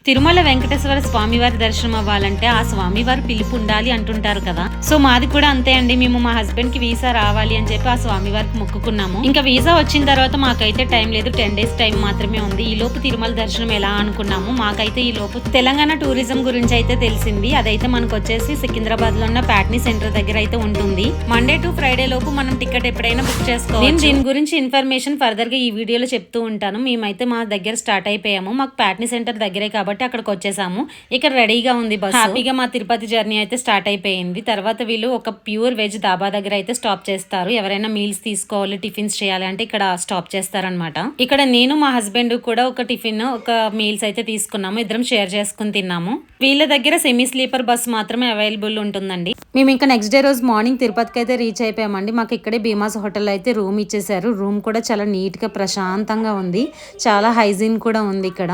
తిరుమల వెంకటేశ్వర స్వామివారి దర్శనం అవ్వాలంటే ఆ స్వామివారి పిలుపు ఉండాలి అంటుంటారు కదా. సో మాది కూడా అంతే అండి. మేము మా హస్బెండ్ కి వీసా రావాలి అని చెప్పి ఆ స్వామివారికి మొక్కుకున్నాము. ఇంకా వీసా వచ్చిన తర్వాత మాకైతే టైం లేదు, 10 days టైం మాత్రమే ఉంది. ఈ లోపు తిరుమల దర్శనం ఎలా అనుకున్నాము. మాకైతే ఈ లోపు తెలంగాణ టూరిజం గురించి అయితే తెలిసింది. అదైతే మనకు వచ్చేసి సికింద్రాబాద్ లో ఉన్న ప్యాట్నీ సెంటర్ దగ్గర అయితే ఉంటుంది. మండే టు ఫ్రైడే లోపు మనం టికెట్ ఎప్పుడైనా బుక్ చేసుకోవచ్చు. నేను దీని గురించి ఇన్ఫర్మేషన్ ఫర్దర్ గా ఈ వీడియోలో చెప్తూ ఉంటాను. మేమైతే మా దగ్గర స్టార్ట్ అయిపోయాము. మాకు ప్యాట్నీ సెంటర్ దగ్గరే కాబట్టి అక్కడికి వచ్చేసాము. ఇక్కడ రెడీగా ఉంది బస్. హ్యాపీగా మా తిరుపతి జర్నీ అయితే స్టార్ట్ అయిపోయింది. తర్వాత వీళ్ళు ఒక ప్యూర్ వెజ్ దాబా దగ్గర అయితే స్టాప్ చేస్తారు. ఎవరైనా మీల్స్ తీసుకోవాలి, టిఫిన్స్ చేయాలి అంటే ఇక్కడ స్టాప్ చేస్తారనమాట. ఇక్కడ నేను మా హస్బెండ్ కూడా ఒక టిఫిన్ ఒక మీల్స్ అయితే తీసుకున్నాము. ఇద్దరం షేర్ చేసుకుని తిన్నాము. వీళ్ళ దగ్గర సెమీ స్లీపర్ బస్ మాత్రమే అవైలబుల్ ఉంటుందండి. మేము ఇంకా నెక్స్ట్ డే రోజు మార్నింగ్ తిరుపతికి అయితే రీచ్ అయిపోయామండి. మాకు ఇక్కడే భీమాస్ హోటల్ అయితే రూమ్ ఇచ్చేసారు. రూమ్ కూడా చాలా నీట్ గా ప్రశాంతంగా ఉంది. చాలా హైజీన్ కూడా ఉంది ఇక్కడ.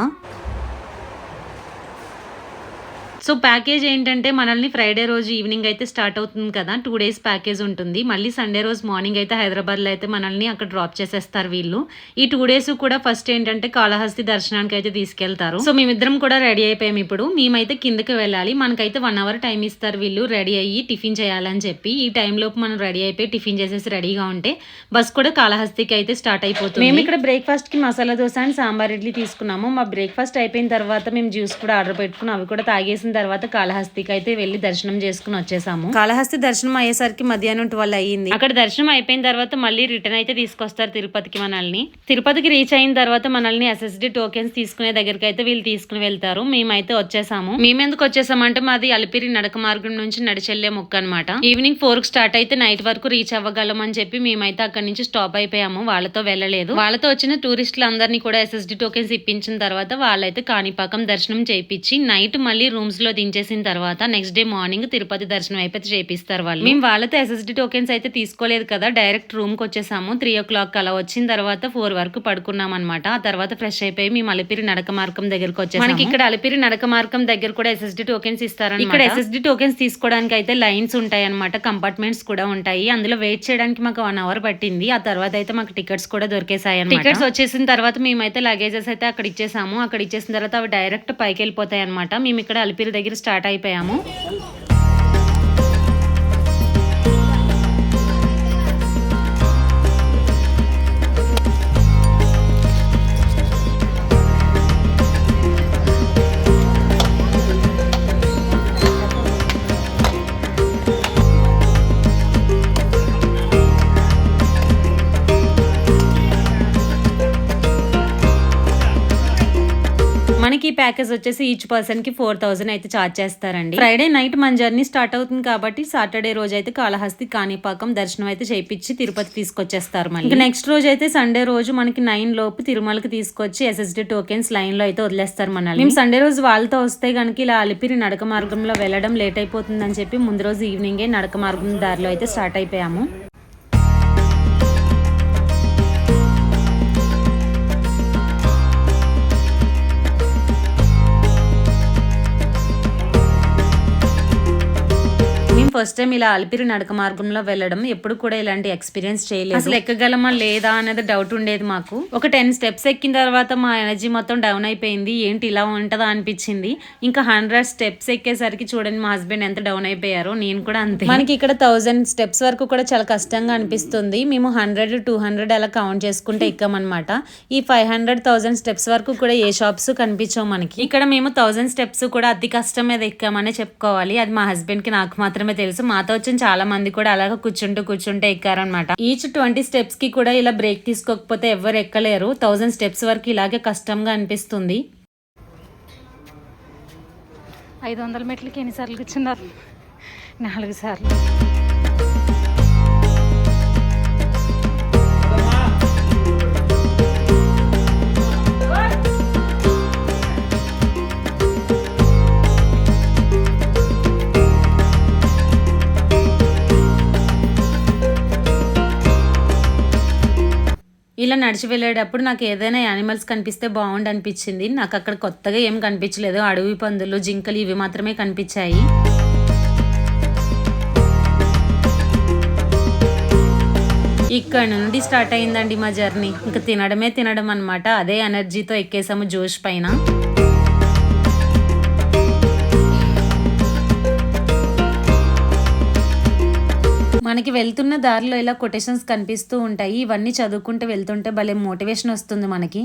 సో ప్యాకేజ్ ఏంటంటే మనల్ని ఫ్రైడే రోజు ఈవినింగ్ అయితే స్టార్ట్ అవుతుంది కదా, 2 days ప్యాకేజ్ ఉంటుంది. మళ్ళీ సండే రోజు మార్నింగ్ అయితే హైదరాబాద్లో అయితే మనల్ని అక్కడ డ్రాప్ చేసేస్తారు వీళ్ళు. ఈ 2 days కూడా ఫస్ట్ ఏంటంటే కాళహస్తి దర్శనానికి అయితే తీసుకెళ్తారు. సో మేమిద్దరం కూడా రెడీ అయిపోయాం. ఇప్పుడు మేమైతే కిందకి వెళ్ళాలి. మనకైతే 1 hour టైం ఇస్తారు వీళ్ళు రెడీ అయ్యి టిఫిన్ చేయాలని చెప్పి. ఈ టైంలోపు మనం రెడీ అయిపోయి టిఫిన్ చేసేసి రెడీగా ఉంటే బస్ కూడా కాళహస్తికి అయితే స్టార్ట్ అయిపోతుంది. మేము ఇక్కడ బ్రేక్ఫాస్ట్ కి మసాలా దోశ అండ్ సాంబార్ ఇడ్లీ తీసుకున్నాము. మా బ్రేక్ఫాస్ట్ అయిపోయిన తర్వాత మేము జ్యూస్ కూడా ఆర్డర్ పెట్టుకుని అవి కూడా తాగేసిన తర్వాత కాళహస్తికి అయితే వెళ్లి దర్శనం చేసుకుని వచ్చేసాము. కాళహస్తి దర్శనం అయ్యేసరికి మధ్యాహ్నం 12 అయ్యింది. అక్కడ దర్శనం అయిపోయిన తర్వాత మళ్ళీ రిటర్న్ అయితే తీసుకొస్తారు తిరుపతికి మనల్ని. తిరుపతికి రీచ్ అయిన తర్వాత మనల్ని SSD టోకెన్స్ తీసుకునే దగ్గరికి అయితే వీళ్ళు తీసుకుని వెళ్తారు. మేమైతే వచ్చేసాము. మేమెందుకు వచ్చేసామంటే మాది అలిపిరి నడక మార్గం నుంచి నడిచెళ్లే మొక్క అనమాట. ఈవినింగ్ 4 స్టార్ట్ అయితే నైట్ వరకు రీచ్ అవ్వగలం అని చెప్పి మేమైతే అక్కడి నుంచి స్టాప్ అయిపోయాము. వాళ్ళతో వెళ్ళలేదు. వాళ్ళతో వచ్చిన టూరిస్టులందరినీ కూడా SSD టోకెన్స్ ఇప్పించిన తర్వాత వాళ్ళైతే కాణిపాకం దర్శనం చేయించి నైట్ మళ్ళీ రూమ్స్ లో దించేసిన తర్వాత నెక్స్ట్ డే మార్నింగ్ తిరుపతి దర్శనం అయిపోతే చేపిస్తారు వాళ్ళు. మేము వాళ్ళతో SSD టోకెన్స్ అయితే తీసుకోలేదు కదా, డైరెక్ట్ రూమ్ కి వచ్చేసాము. 3 o'clock అలా వచ్చిన తర్వాత 4 వరకు పడుకున్నాం అనమాట. ఆ తర్వాత ఫ్రెష్ అయిపోయి మేము అలిపిరి నడక మార్గం దగ్గరకు వచ్చేసాము. మనకి ఇక్కడ అలిపిరి నడక మార్గం దగ్గర కూడా SSD టోకెన్స్ ఇస్తారన్నమాట. ఇక్కడ SSD టోకెన్స్ తీసుకోవడానికి అయితే లైన్స్ ఉంటాయి అనమాట, కంపార్ట్మెంట్స్ కూడా ఉంటాయి. అందులో వెయిట్ చేయడానికి మాకు 1 hour పట్టింది. ఆ తర్వాత అయితే మాకు టికెట్స్ కూడా దొరికేసాయి అన్నమాట. టికెట్స్ వచ్చేసిన తర్వాత మేమైతే లగేజెస్ అయితే అక్కడ ఇచ్చేసాము. అక్కడ ఇచ్చేసిన తర్వాత అవి డైరెక్ట్ పైకి వెళ్ళిపోతాయి అనమాట. మేము ఇక్కడ అలిపిరి దగ్గర స్టార్ట్ అయిపోయాము. మనకి ప్యాకేజ్ వచ్చేసి ఈచ్ పర్సన్ కి 4000 అయితే చార్జ్ చేస్తారండి. ఫ్రైడే నైట్ మన జర్నీ స్టార్ట్ అవుతుంది కాబట్టి సాటర్డే రోజు అయితే కాళహస్తి కాణిపాకం దర్శనం అయితే చేయించి తిరుపతి తీసుకొచ్చేస్తారు. మళ్ళీ నెక్స్ట్ రోజు అయితే సండే రోజు మనకి 9 లోపు తిరుమలకి తీసుకొచ్చి SSD టోకెన్స్ లైన్ లో అయితే వదిలేస్తారు మనల్ని. మేము సండే రోజు వాళ్ళతో వస్తే కనుక ఇలా అలిపిరి నడక మార్గంలో వెళ్ళడం లేట్ అయిపోతుందని చెప్పి ముందు రోజు ఈవినింగే నడక మార్గం దారిలో అయితే స్టార్ట్ అయిపోయాము. ఫస్ట్ టైం ఇలా అలిపిరి నడక మార్గంలో వెళ్ళడం, ఎప్పుడు కూడా ఇలాంటి ఎక్స్పీరియన్స్ చేయలేదు. అసలు ఎక్కగలమా లేదా అనేది డౌట్ ఉండేది మాకు. ఒక 10 steps ఎక్కిన తర్వాత మా ఎనర్జీ మొత్తం డౌన్ అయిపోయింది. ఏంటి ఇలా ఉంటదా అనిపించింది. ఇంకా 100 steps ఎక్కేసరికి చూడండి మా హస్బెండ్ ఎంత డౌన్ అయిపోయారో, నేను కూడా అంతే. మనకి ఇక్కడ 1000 steps వరకు కూడా చాలా కష్టంగా అనిపిస్తుంది. మేము 100, 200 అలా కౌంట్ చేసుకుంటే ఎక్కామన్నమాట. ఈ 500, 1000 steps వరకు కూడా ఏ షాప్స్ కనిపించవు మనకి. ఇక్కడ మేము 1000 steps కూడా అతి కష్టం మీద ఎక్కామనే చెప్పుకోవాలి. అది మా హస్బెండ్ కి నాకు మాత్రమే తెలుసు. మాతో వచ్చిన చాలా మంది కూడా అలాగా కూర్చుంటే ఎక్కారనమాట. ఈచ్ 20 steps కి కూడా ఇలా బ్రేక్ తీసుకోకపోతే ఎవరు ఎక్కలేరు. 1000 steps వరకు ఇలాగే కష్టంగా అనిపిస్తుంది. 500 మెట్లకి ఎన్నిసార్లు కూర్చున్నారు? 4 సార్లు. ఇలా నడిచి వెళ్ళేటప్పుడు నాకు ఏదైనా యానిమల్స్ కనిపిస్తే బాగుండు అనిపించింది. నాకు అక్కడ కొత్తగా ఏం కనిపించలేదు. అడవి పందులు, జింకలు ఇవి మాత్రమే కనిపించాయి. ఇక్కడ నుండి స్టార్ట్ అయిందండి మా జర్నీ. ఇంకా తినడం అన్నమాట. అదే ఎనర్జీతో ఎక్కేసాము జోష్ పైన. మనకి వెళ్తున్న దారిలో ఇలా కొటేషన్స్ కనిపిస్తూ ఉంటాయి. ఇవన్నీ చదువుకుంటూ వెళ్తుంటే భలే మోటివేషన్ వస్తుంది మనకి.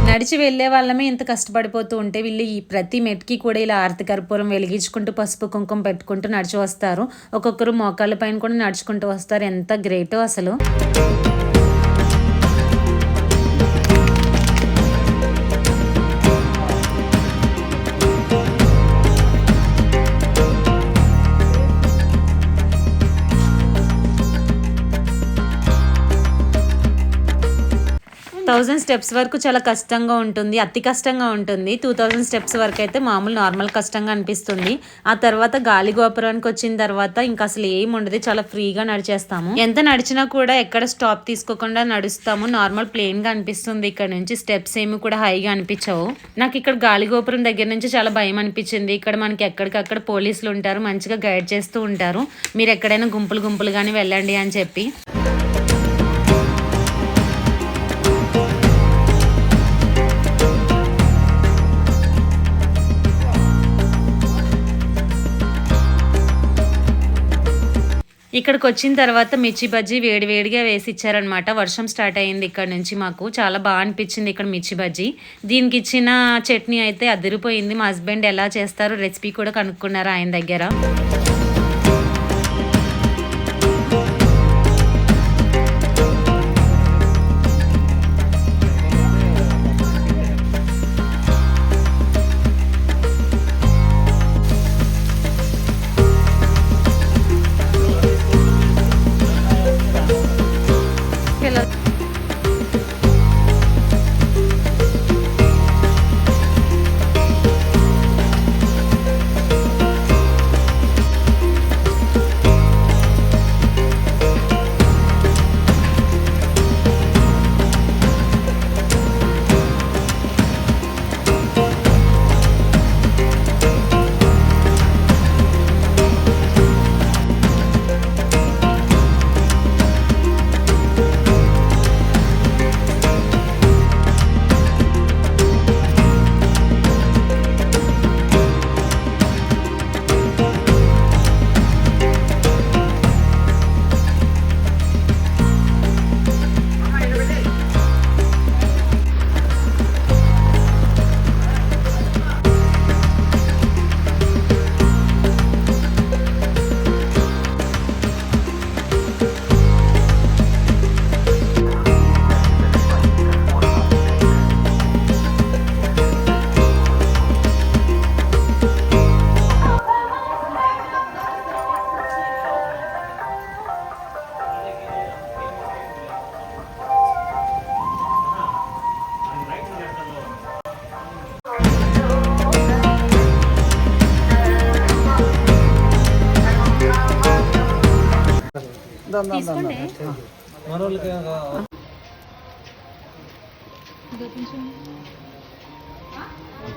నడిచి వెళ్ళే వాళ్ళమే ఇంత కష్టపడిపోతూ ఉంటే వీళ్ళు ఈ ప్రతి మెట్కి కూడా ఇలా ఆరతి కర్పూరం వెలిగించుకుంటూ పసుపు కుంకుమ పెట్టుకుంటూ నడిచి వస్తారు. ఒక్కొక్కరు మోకాళ్ళ పైన కూడా నడుచుకుంటూ వస్తారు. ఎంత గ్రేటో అసలు. 1000 స్టెప్స్ వరకు చాలా కష్టంగా ఉంటుంది. అతి కష్టంగా ఉంటుంది. 2000 స్టెప్స్ వరకు అయితే మామూలు నార్మల్ కష్టంగా అనిపిస్తుంది. ఆ తర్వాత గాలి గోపురానికి వచ్చిన తర్వాత ఇంకా అసలు ఏం ఉండదు. చాలా ఫ్రీగా నడిచేస్తాము. ఎంత నడిచినా కూడా ఎక్కడ స్టాప్ తీసుకోకుండా నడుస్తాము. నార్మల్ ప్లేన్ గా అనిపిస్తుంది. ఇక్కడ నుంచి స్టెప్స్ ఏమి కూడా హైగా అనిపించవు. నాకు ఇక్కడ గాలి గోపురం దగ్గర నుంచి చాలా భయం అనిపించింది. ఇక్కడ మనకి ఎక్కడికక్కడ పోలీసులు ఉంటారు. మంచిగా గైడ్ చేస్తూ ఉంటారు. మీరు ఎక్కడైనా గుంపులుగానే వెళ్ళండి అని చెప్పి. ఇక్కడికి వచ్చిన తర్వాత మిర్చి బజ్జీ వేడివేడిగా వేసి ఇచ్చారనమాట. వర్షం స్టార్ట్ అయ్యింది ఇక్కడ నుంచి మాకు. చాలా బాగా అనిపించింది ఇక్కడ మిర్చి బజ్జీ. దీనికి ఇచ్చిన చట్నీ అయితే అదిరిపోయింది. మా హస్బెండ్ ఎలా చేస్తారో రెసిపీ కూడా కనుక్కున్నారు ఆయన దగ్గర.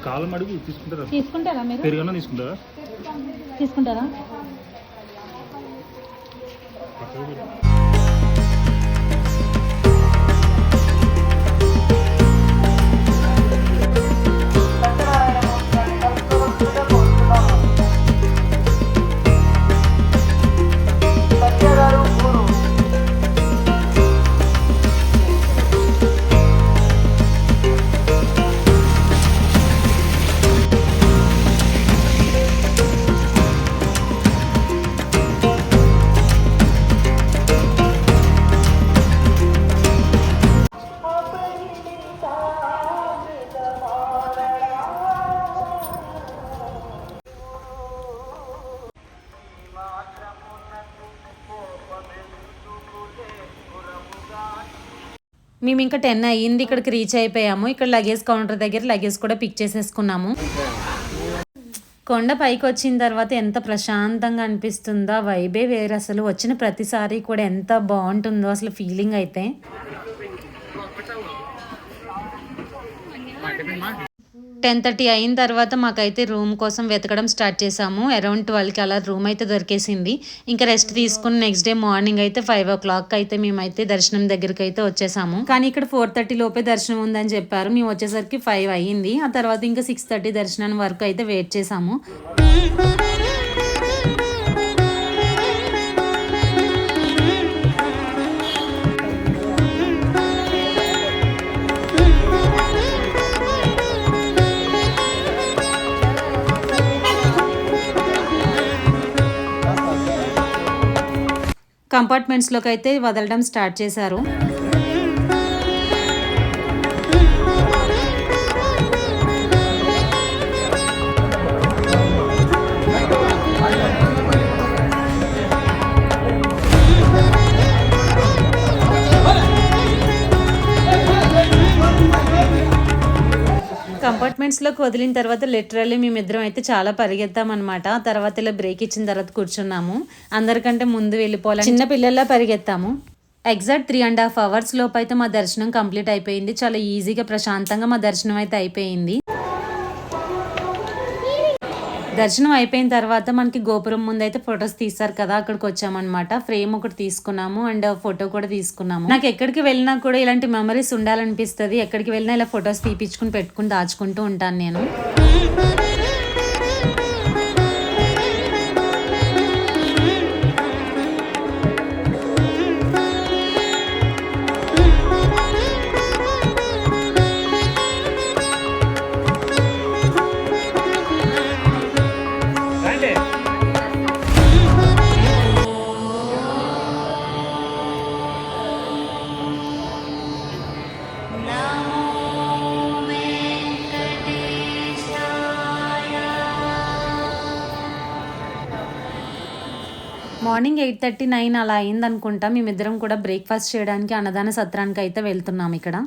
కాలం అడుగు తీసుకుంటారా మీరు? పెరుగన్నా తీసుకుంటారా? మేము ఇంకా 10 అయ్యింది ఇక్కడికి రీచ్ అయిపోయాము. ఇక్కడ లగేజ్ కౌంటర్ దగ్గర లగేజ్ కూడా పిక్ చేసేసుకున్నాము. కొండ పైకి వచ్చిన తర్వాత ఎంత ప్రశాంతంగా అనిపిస్తుందో, వైబే వేరు అసలు. వచ్చిన ప్రతిసారి కూడా ఎంత బాగుంటుందో అసలు ఫీలింగ్ అయితే. 10:30 అయిన తర్వాత మాకైతే రూమ్ కోసం వెతకడం స్టార్ట్ చేసాము. అరౌండ్ 12కి అలా రూమ్ అయితే దొరికేసింది. ఇంకా రెస్ట్ తీసుకుని నెక్స్ట్ డే మార్నింగ్ అయితే 5 o'clock అయితే మేమైతే దర్శనం దగ్గరికి అయితే వచ్చేసాము. కానీ ఇక్కడ 4:30 లోపే దర్శనం ఉందని చెప్పారు. మేము వచ్చేసరికి 5 అయ్యింది. ఆ తర్వాత ఇంకా 6:30 దర్శనం వరకు అయితే వెయిట్ చేసాము. కంపార్ట్మెంట్స్లోకి అయితే వదలడం స్టార్ట్ చేశారు. కంపార్ట్మెంట్స్లోకి వదిలిన తర్వాత లిటరల్లీ మేమిద్దరం అయితే చాలా పరిగెత్తామన్నమాట. తర్వాత ఇలా బ్రేక్ ఇచ్చిన తర్వాత కూర్చున్నాము. అందరికంటే ముందు వెళ్ళిపోవాలి, చిన్న పిల్లల్లా పరిగెత్తాము. ఎగ్జాక్ట్ 3.5 hours లోపు అయితే మా దర్శనం కంప్లీట్ అయిపోయింది. చాలా ఈజీగా ప్రశాంతంగా మా దర్శనం అయితే అయిపోయింది. దర్శనం అయిపోయిన తర్వాత మనకి గోపురం ముందు అయితే ఫొటోస్ తీస్తారు కదా, అక్కడికి వచ్చామన్నమాట. ఫ్రేమ్ ఒకటి తీసుకున్నాము అండ్ ఫోటో కూడా తీసుకున్నాము. నాకు ఎక్కడికి వెళ్ళినా కూడా ఇలాంటి మెమరీస్ ఉండాలనిపిస్తుంది. ఎక్కడికి వెళ్ళినా ఇలా ఫొటోస్ తీపించుకుని పెట్టుకుని దాచుకుంటూ ఉంటాను నేను. మార్నింగ్ 8:39 అలా అయింది అనుకుంటా. మేమిద్దరం కూడా బ్రేక్ఫాస్ట్ చేయడానికి అన్నదాన సత్రానికి అయితే వెళ్తున్నాం ఇక్కడ.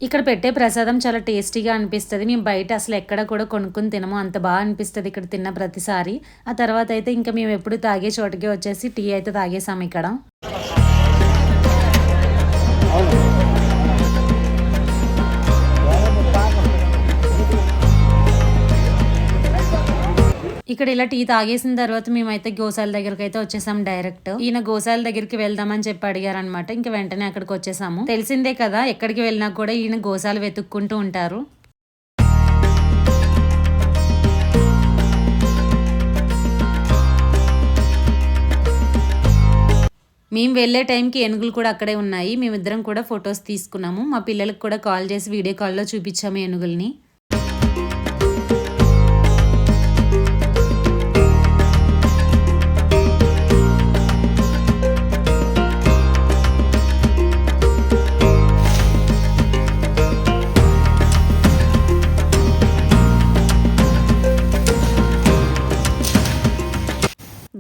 ఇక్కడ పెట్టే ప్రసాదం చాలా టేస్టీగా అనిపిస్తుంది. మేము బయట అసలు ఎక్కడ కూడా కొనుక్కుని తినము, అంత బాగా అనిపిస్తుంది ఇక్కడ తిన్న ప్రతిసారి. ఆ తర్వాత అయితే ఇంకా మేము ఎప్పుడు తాగే చోటకి వచ్చేసి టీ అయితే తాగేసాము ఇక్కడ. ఇక్కడ ఇలా టీ తాగేసిన తర్వాత మేమైతే గోశాల దగ్గరికి అయితే వచ్చేసాం డైరెక్ట్. ఈయన గోశాల దగ్గరికి వెళ్దామని చెప్పి అడిగారు అనమాట. ఇంకా వెంటనే అక్కడికి వచ్చేసాము. తెలిసిందే కదా, ఎక్కడికి వెళ్ళినా కూడా ఈయన గోశాల వెతుక్కుంటూ ఉంటారు. మేము వెళ్ళే టైంకి ఏనుగులు కూడా అక్కడే ఉన్నాయి. మేమిద్దరం కూడా ఫొటోస్ తీసుకున్నాము. మా పిల్లలకు కూడా కాల్ చేసి వీడియో కాల్లో చూపించాము ఏనుగుల్ని.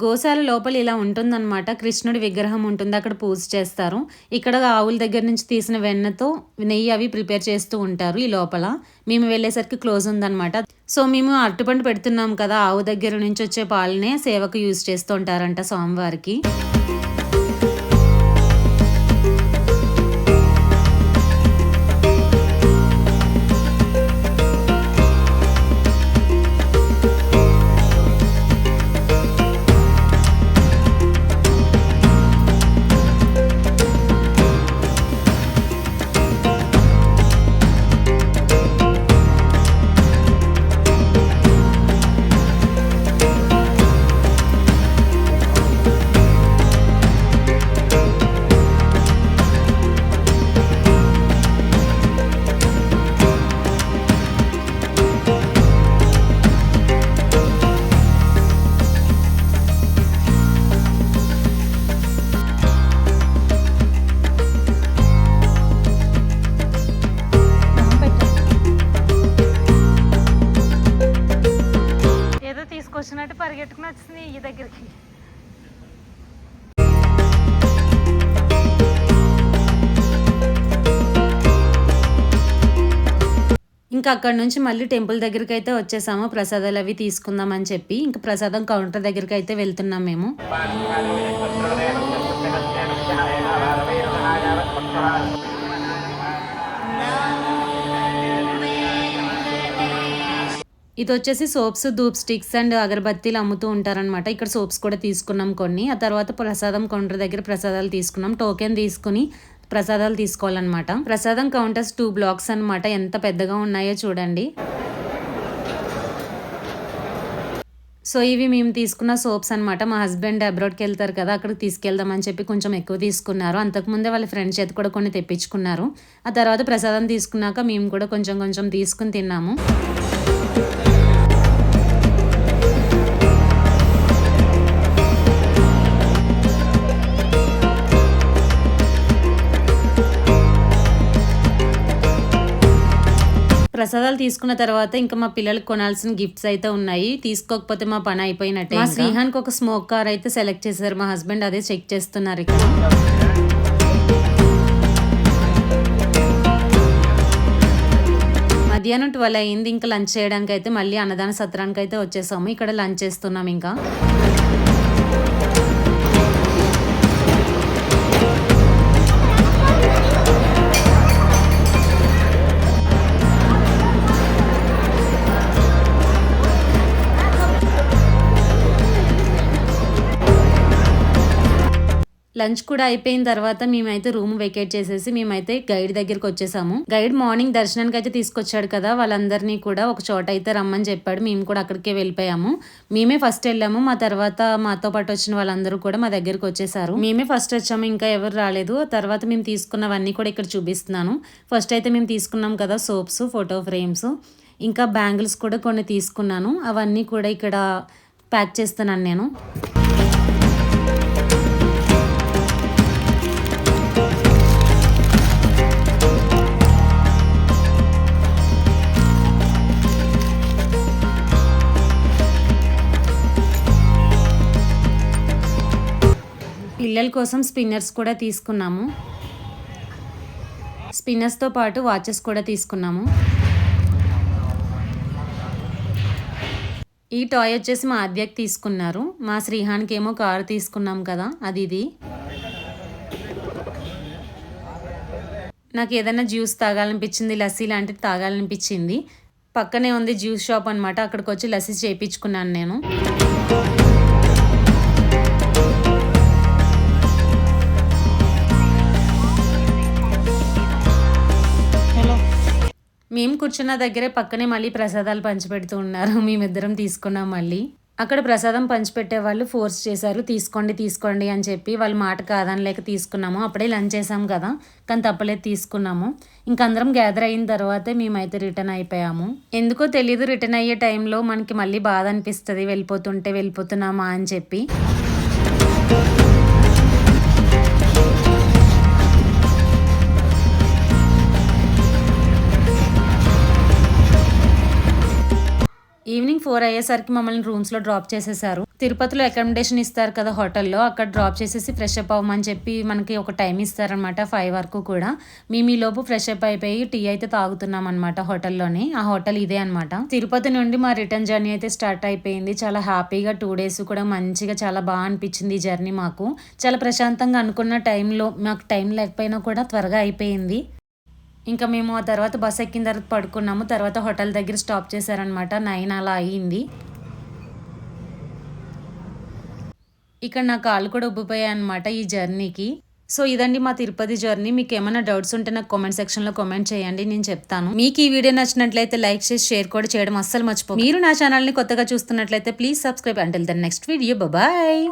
గోశాల లోపల ఇలా ఉంటుందన్నమాట. కృష్ణుడి విగ్రహం ఉంటుంది, అక్కడ పూజ చేస్తారు. ఇక్కడ ఆవుల దగ్గర నుంచి తీసిన వెన్నతో నెయ్యి అవి ప్రిపేర్ చేస్తూ ఉంటారు ఈ లోపల. మేము వెళ్ళేసరికి క్లోజ్ ఉందన్నమాట. సో మేము అరటిపండు పెడుతున్నాం కదా, ఆవు దగ్గర నుంచి వచ్చే పాలనే సేవకు యూజ్ చేస్తూ ఉంటారంట స్వామివారికి. వచ్చినట్టు పరిగెట్టుకుని వచ్చింది ఈ దగ్గరికి. ఇంకా అక్కడ నుంచి మళ్ళీ టెంపుల్ దగ్గరికి అయితే వచ్చేసాము. ప్రసాదాలు అవి తీసుకుందాం అని చెప్పి ఇంకా ప్రసాదం కౌంటర్ దగ్గరికి అయితే వెళ్తున్నాం మేము. ఇది వచ్చేసి సోప్స్, ధూప్ స్టిక్స్ అండ్ అగరబత్తీలు అమ్ముతూ ఉంటారనమాట. ఇక్కడ సోప్స్ కూడా తీసుకున్నాం కొన్ని. ఆ తర్వాత ప్రసాదం కౌంటర్ దగ్గర ప్రసాదాలు తీసుకున్నాం. టోకెన్ తీసుకుని ప్రసాదాలు తీసుకోవాలన్నమాట. ప్రసాదం కౌంటర్స్ 2 బ్లాక్స్ అనమాట. ఎంత పెద్దగా ఉన్నాయో చూడండి. సో ఇవి మేము తీసుకున్న సోప్స్ అనమాట. మా హస్బెండ్ అబ్రాడ్కి వెళ్తారు కదా, అక్కడికి తీసుకెళ్దామని చెప్పి కొంచెం ఎక్కువ తీసుకున్నారు. అంతకుముందే వాళ్ళ ఫ్రెండ్స్ చేతి కూడా కొన్ని తెప్పించుకున్నారు. ఆ తర్వాత ప్రసాదం తీసుకున్నాక మేము కూడా కొంచెం కొంచెం తీసుకుని తిన్నాము. ప్రసాదాలు తీసుకున్న తర్వాత ఇంకా మా పిల్లలకు కొనాల్సిన గిఫ్ట్స్ అయితే ఉన్నాయి. తీసుకోకపోతే మా పని అయిపోయినట్టే. మా శ్రీహాన్కి ఒక స్మోక్ కార్ అయితే సెలెక్ట్ చేశారు మా హస్బెండ్. అదే చెక్ చేస్తున్నారు ఇక్కడ. మధ్యాహ్నం 12 అయింది. ఇంకా లంచ్ చేయడానికి అయితే మళ్ళీ అన్నదాన సత్రానికి అయితే వచ్చేసాము. ఇక్కడ లంచ్ చేస్తున్నాం. ఇంకా లంచ్ కూడా అయిపోయిన తర్వాత మేమైతే రూమ్ వెకేట్ చేసేసి మేమైతే గైడ్ దగ్గరికి వచ్చేసాము. గైడ్ మార్నింగ్ దర్శనానికి అయితే తీసుకొచ్చాడు కదా, వాళ్ళందరినీ కూడా ఒక చోట అయితే రమ్మని చెప్పాడు. మేము కూడా అక్కడికే వెళ్ళిపోయాము. మేమే ఫస్ట్ వెళ్ళాము. మా తర్వాత మాతో పాటు వచ్చిన వాళ్ళందరూ కూడా మా దగ్గరికి వచ్చేసారు. మేమే ఫస్ట్ వచ్చాము, ఇంకా ఎవరు రాలేదు. తర్వాత మేము తీసుకున్నవన్నీ కూడా ఇక్కడ చూపిస్తున్నాను. ఫస్ట్ అయితే మేము తీసుకున్నాం కదా సోప్స్, ఫోటో ఫ్రేమ్స్, ఇంకా బ్యాంగిల్స్ కూడా కొన్ని తీసుకున్నాను. అవన్నీ కూడా ఇక్కడ ప్యాక్ చేస్తున్నాను నేను. పిల్లల కోసం స్పిన్నర్స్ కూడా తీసుకున్నాము. స్పిన్నర్స్తో పాటు వాచెస్ కూడా తీసుకున్నాము. ఈ టాయ్ వచ్చేసి మా ఆద్యకి తీసుకున్నారు. మా శ్రీహాన్కి ఏమో కారు తీసుకున్నాం కదా, అది ఇది. నాకు ఏదైనా జ్యూస్ తాగాలనిపించింది, లస్సీ లాంటిది తాగాలనిపించింది. పక్కనే ఉంది జ్యూస్ షాప్ అనమాట. అక్కడికి వచ్చి లస్సీ చేయించుకున్నాను నేను. మేము కూర్చున్న దగ్గరే పక్కనే మళ్ళీ ప్రసాదాలు పంచిపెడుతూ ఉన్నారు. మేమిద్దరం తీసుకున్నాం. మళ్ళీ అక్కడ ప్రసాదం పంచిపెట్టే వాళ్ళు ఫోర్స్ చేశారు, తీసుకోండి తీసుకోండి అని చెప్పి. వాళ్ళ మాట కాదని లేక తీసుకున్నాము. అప్పుడే లంచ్ చేసాం కదా, కానీ తప్పలేదు తీసుకున్నాము. ఇంకందరం గ్యాదర్ అయిన తర్వాతే మేమైతే రిటర్న్ అయిపోయాము. ఎందుకో తెలీదు, రిటర్న్ అయ్యే టైంలో మనకి మళ్ళీ బాధ అనిపిస్తుంది, వెళ్ళిపోతున్నామా అని చెప్పి. ఈవినింగ్ 4 అయ్యేసరికి మమ్మల్ని రూమ్స్లో డ్రాప్ చేసేసారు. తిరుపతిలో అకామిడేషన్ ఇస్తారు కదా హోటల్లో, అక్కడ డ్రాప్ చేసేసి ఫ్రెష్ అప్ అవ్వమని చెప్పి మనకి ఒక టైం ఇస్తారనమాట, 5 వరకు కూడా. మేము ఈ లోపు ఫ్రెష్ అప్ అయిపోయి టీ అయితే తాగుతున్నాం అనమాట హోటల్లోనే. ఆ హోటల్ ఇదే అనమాట. తిరుపతి నుండి మా రిటర్న్ జర్నీ అయితే స్టార్ట్ అయిపోయింది. చాలా హ్యాపీగా 2 days కూడా మంచిగా చాలా బాగా అనిపించింది ఈ జర్నీ మాకు. చాలా ప్రశాంతంగా అనుకున్న టైంలో, మాకు టైం లేకపోయినా కూడా త్వరగా అయిపోయింది. ఇంకా మేము ఆ తర్వాత బస్ ఎక్కిన తర్వాత పడుకున్నాము. తర్వాత హోటల్ దగ్గర స్టాప్ చేశారనమాట. 9 అలా అయ్యింది. ఇక్కడ నా కాళ్ళు కూడా ఉబ్బిపోయాయి అనమాట ఈ జర్నీకి. సో ఇదండి మా తిరుపతి జర్నీ. మీకు ఏమైనా డౌట్స్ ఉంటే నాకు కామెంట్ సెక్షన్లో కామెంట్ చేయండి, నేను చెప్తాను. మీకు ఈ వీడియో నచ్చినట్లయితే లైక్ చేసి షేర్ కూడా చేయడం అస్సలు మర్చిపోకండి. మీరు నా ఛానల్ని కొత్తగా చూస్తున్నట్లయితే please subscribe. Until then next video, bye.